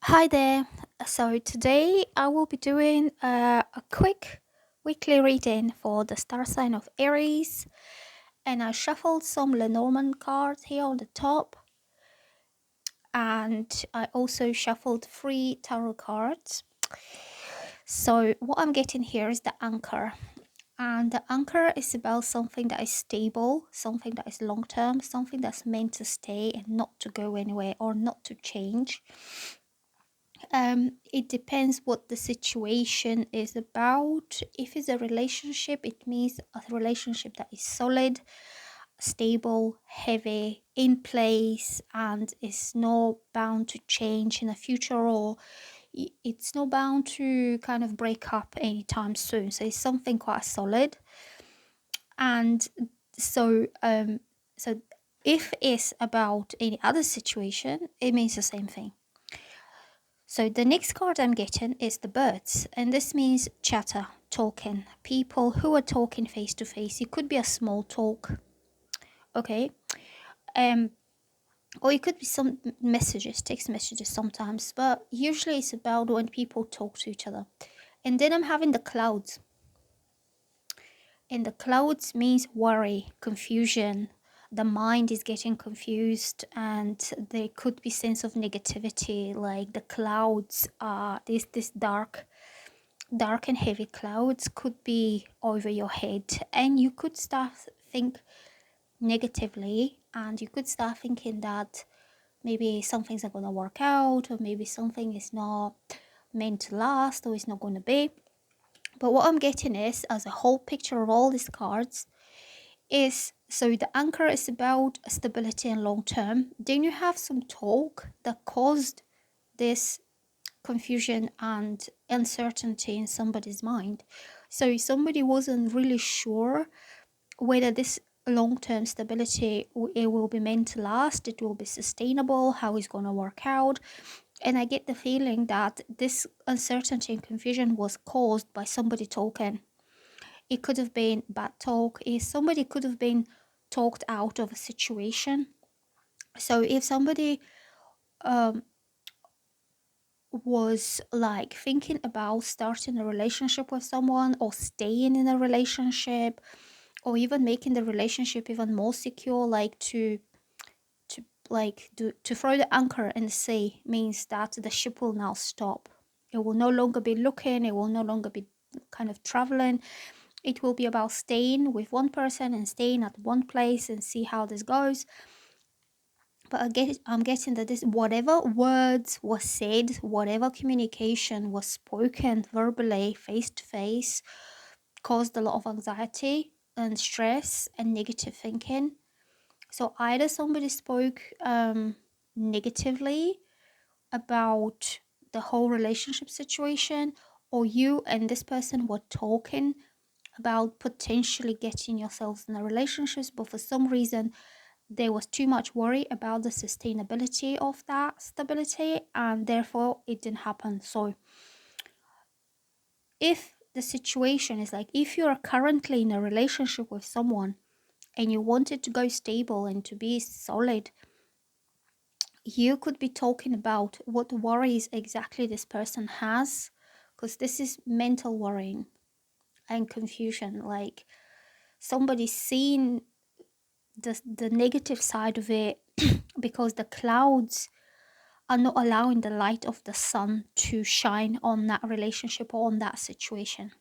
Hi there. So today I will be doing a quick weekly reading for the star sign of Aries, and I shuffled some Lenormand cards here on the top, and I also shuffled three tarot cards. So what I'm getting here is the anchor, and the anchor is about something that is stable, something that is long term, something that's meant to stay and not to go anywhere or not to change. It depends what the situation is about. If it's a relationship, it means a relationship that is solid, stable, heavy, in place, and is not bound to change in the future, or it's not bound to kind of break up anytime soon. So it's something quite solid. And so if it's about any other situation, it means the same thing. So the next card I'm getting is the birds, and this means chatter, talking, people who are talking face to face. It could be a small talk, okay, um, or it could be some messages, text messages sometimes, but usually it's about when people talk to each other. And then I'm having the clouds, and the clouds means worry, confusion. The mind is getting confused, and there could be sense of negativity. Like the clouds are this dark and heavy clouds could be over your head, and you could start think negatively, and you could start thinking that maybe something's not going to work out, or maybe something is not meant to last, or it's not going to be. But what I'm getting is, as a whole picture of all these cards, is so the anchor is about stability and long term. Then you have some talk that caused this confusion and uncertainty in somebody's mind. So somebody wasn't really sure whether this long-term stability, it will be meant to last, it will be sustainable, how it's going to work out. And I get the feeling that this uncertainty and confusion was caused by somebody talking. It could have been bad talk. Somebody could have been talked out of a situation. So if somebody um, was like thinking about starting a relationship with someone, or staying in a relationship, or even making the relationship even more secure, like to throw the anchor in the sea, means that the ship will now stop. It will no longer be looking, it will no longer be kind of traveling. It will be about staying with one person and staying at one place and see how this goes. But I'm getting that this, whatever words was said, whatever communication was spoken verbally, face to face, caused a lot of anxiety and stress and negative thinking. So either somebody spoke negatively about the whole relationship situation, or you and this person were talking about potentially getting yourselves in a relationship, but for some reason there was too much worry about the sustainability of that stability, and therefore it didn't happen. So if the situation is like, if you are currently in a relationship with someone and you want it to go stable and to be solid, you could be talking about what worries exactly this person has, because this is mental worrying and confusion. Like somebody's seeing the negative side of it because the clouds are not allowing the light of the sun to shine on that relationship or on that situation.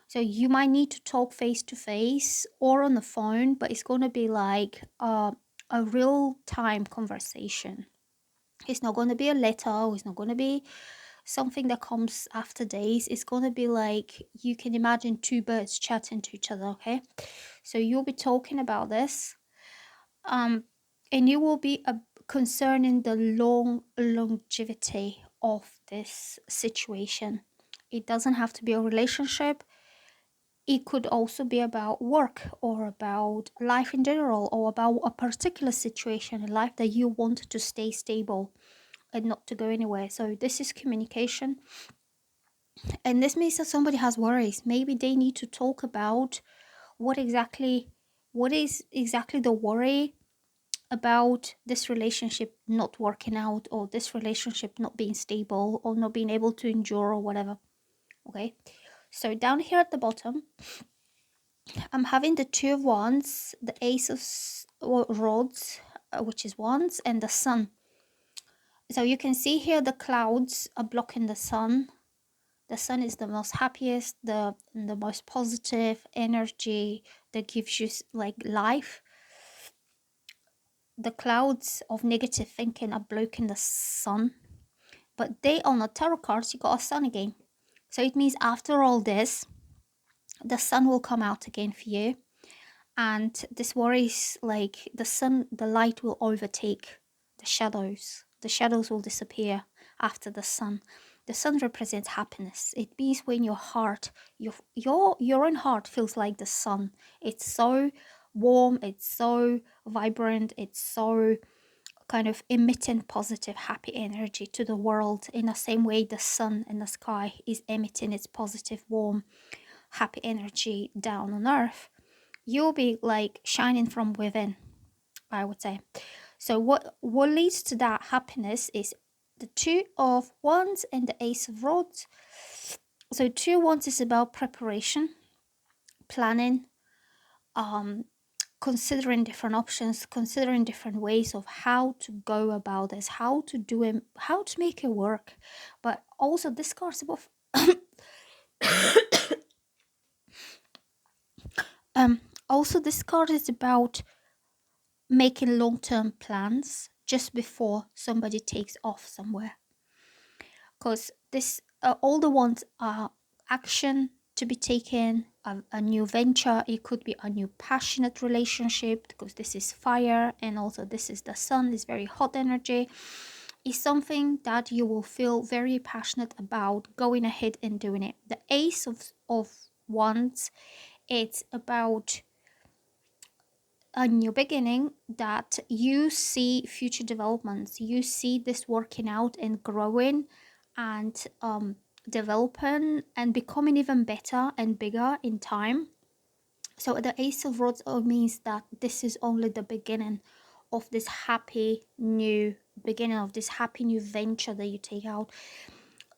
So you might need to talk face to face or on the phone, but it's going to be like a real time conversation. It's not going to be a letter, it's not going to be something that comes after days. It's going to be like, you can imagine two birds chatting to each other, okay? So you'll be talking about this, and you will be concerning the longevity of this situation. It doesn't have to be a relationship. It could also be about work, or about life in general, or about a particular situation in life that you want to stay stable and not to go anywhere. So this is communication. And this means that somebody has worries. Maybe they need to talk about what is exactly the worry, about this relationship not working out, or this relationship not being stable, or not being able to endure, or whatever. Okay, so down here at the bottom, I'm having the Two of Wands, the Ace of Rods, which is Wands, and the Sun. So you can see here the clouds are blocking the sun. The sun is the most happiest, the most positive energy that gives you like life. The clouds of negative thinking are blocking the sun, but they on the tarot cards, you got a sun again. So it means after all this, the sun will come out again for you. And this worries, like the sun, the light will overtake the shadows. The shadows will disappear after the sun. The sun represents happiness. It means when your heart, your own heart feels like the sun. It's so warm, it's so vibrant, it's so kind of emitting positive, happy energy to the world, in the same way the sun in the sky is emitting its positive, warm, happy energy down on earth. You'll be like shining from within, I would say. So what leads to that happiness is the Two of Wands and the Ace of Rods. So Two of Wands is about preparation, planning, considering different options, considering different ways of how to go about this, how to do it, how to make it work. But also this card's about also this card is about making long-term plans just before somebody takes off somewhere, because this all the ones are action to be taken, a new venture. It could be a new passionate relationship, because this is fire, and also this is the sun, is very hot energy. Is something that you will feel very passionate about going ahead and doing it. The Ace of Wands, it's about a new beginning, that you see future developments, you see this working out and growing and developing and becoming even better and bigger in time. So the Ace of Rods means that this is only the beginning of this happy new beginning, of this happy new venture that you take out.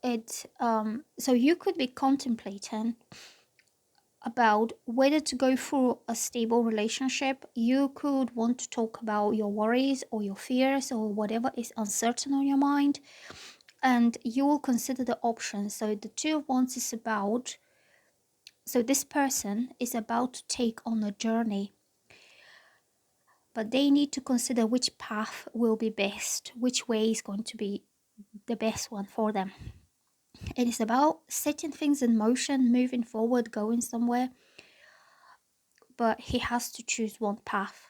It so you could be contemplating about whether to go through a stable relationship. You could want to talk about your worries or your fears or whatever is uncertain on your mind, and you will consider the options. So the Two of Wands is about, so this person is about to take on a journey, but they need to consider which path will be best, which way is going to be the best one for them. It is about setting things in motion, moving forward, going somewhere, but he has to choose one path.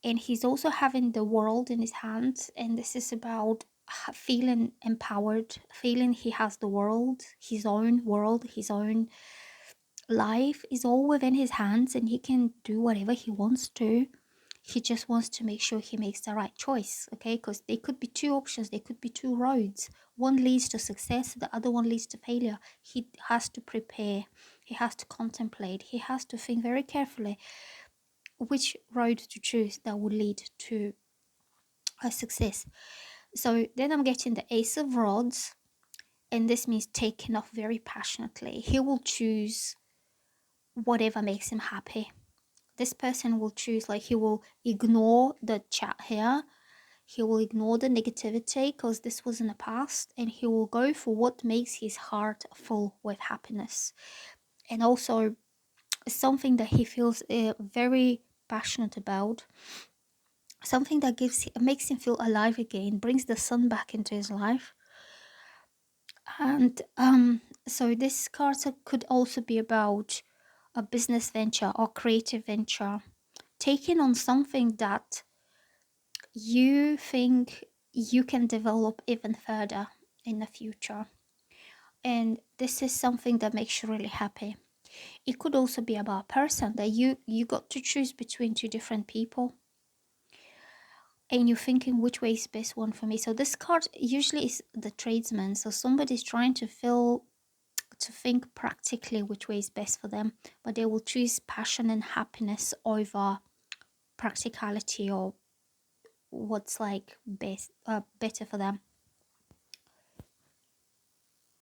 And he's also having the world in his hands, and this is about feeling empowered, feeling he has the world, his own life is all within his hands, and he can do whatever he wants to. He just wants to make sure he makes the right choice, okay? Because they could be two options, they could be two roads. One leads to success, the other one leads to failure. He has to prepare, he has to contemplate, he has to think very carefully which road to choose that will lead to a success. So then I'm getting the Ace of Rods, and this means taking off very passionately. He will choose whatever makes him happy. This person will choose, like, he will ignore the chat here, he will ignore the negativity because this was in the past, and he will go for what makes his heart full with happiness, and also something that he feels very passionate about, something that makes him feel alive again, brings the sun back into his life. And so this card could also be about a business venture or creative venture, taking on something that you think you can develop even further in the future. And this is something that makes you really happy. It could also be about a person that you got to choose between two different people, and you're thinking which way is best one for me. So this card usually is the tradesman, so somebody's trying to think practically which way is best for them, but they will choose passion and happiness over practicality or what's like best better for them.